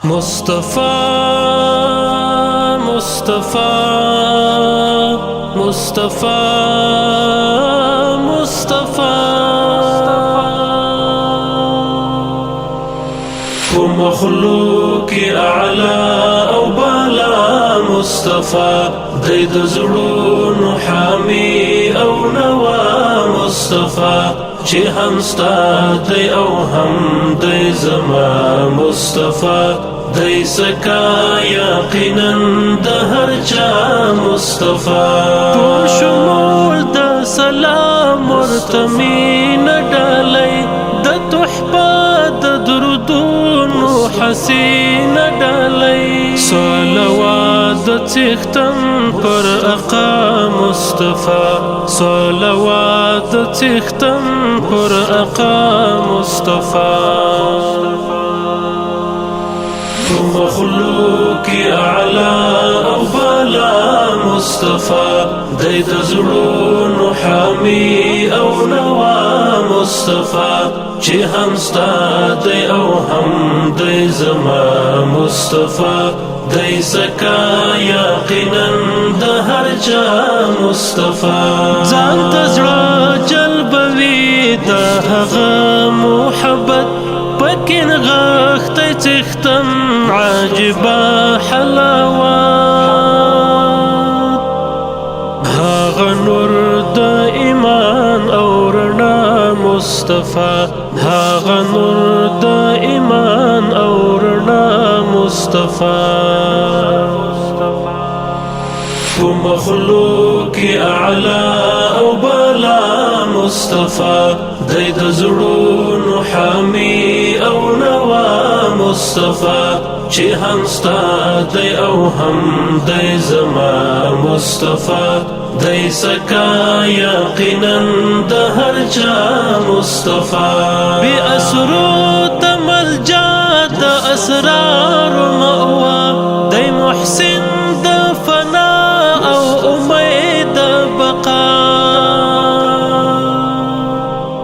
مصطفى مصطفى مصطفى مصطفى ومخلوق أعلى أو بالا مصطفى ديد زړونو حامي أو نوا مصطفى چې هم ستا دی او هم دی زما مصطفى دی سکا یقینا د هر چا مصطفى په شمول د سلام ورته مینه ډالۍ د تحفه د درودونو حسینه ډالۍ صلوات د څښتن پر آقا مصطفى صلوات د څښتن پر آقا مصطفى مخلوق أعلى أو بالا مصطفى ديد زړونو حامي أو نوا مصطفى چې هم ستا دی او هم دی زما مصطفى دی سکا یقینا د هر چا مصطفى ځان ته زړه جلبوي د هغه محبت پکې نغښتی څښتن عجیبه حلاوت هغه نور د ایمان او رڼا مصطفى هغه نور د ایمان او رڼا مصطفى ومخلوق أعلى أو بالا مصطفى دی د زړونو حامي او نوا مصطفى چې هم ستا دی او هم دی زما مصطفى دی سکا یقینا د هر چا مصطفى بی اسرو تملجا د اسرار مأوا دی محسن د فنا او امید بقا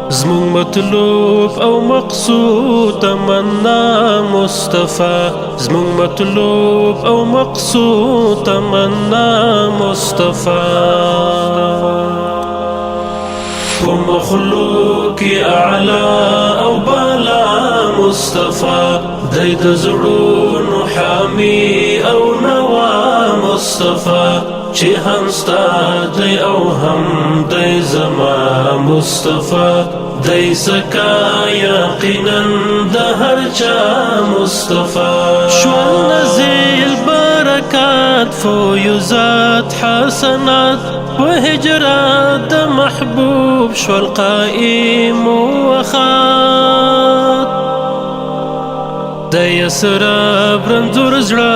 زمون مطلوب او مقصود تمنا مصطفى زمون مطلوب او مقصود تمنا مصطفى ومخلوق أعلى أو بالا مصطفى دی د زړونو حامي او نوا مصطفى چې هم ستا دی او هم دی زما مصطفى دی سکا یقینا د هر چا مصطفى شول نزيل برکات فیوزات حسنات وهجرات محبوب شول قائم وخات د یسرب رنځور زړه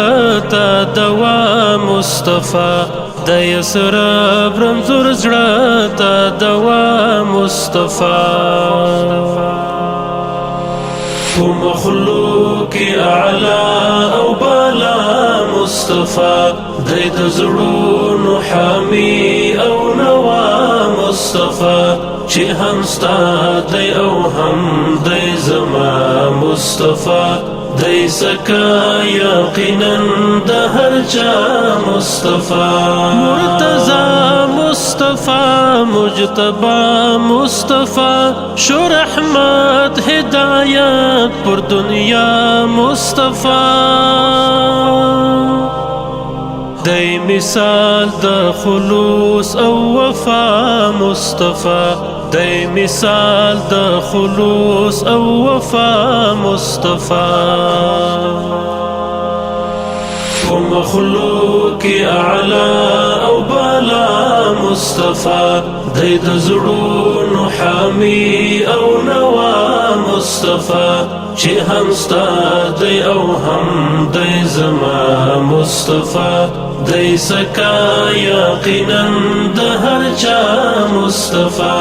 ته دوا مصطفى د یسرب رنځور زړه ته دوا مصطفى ومخلوق أعلى أو بالا مصطفى دی د زړونو حامي او نوا مصطفى چې هم ستا دی او هم دی زما مصطفى دی سکا یقینا د هر چا مصطفى مرتضى مصطفى مجتبى مصطفى شو رحمت هدایت پر دنیا مصطفى دی مثال د خلوص او وفا مصطفى دی مثال د خلوص او وفا مصطفى ومخلوق أعلى أو بالا مصطفى دی د زړونو حامي او نوا مصطفى چې هم ستا دی او هم دی زما مصطفى دی سکا یقینا د هر چا مصطفى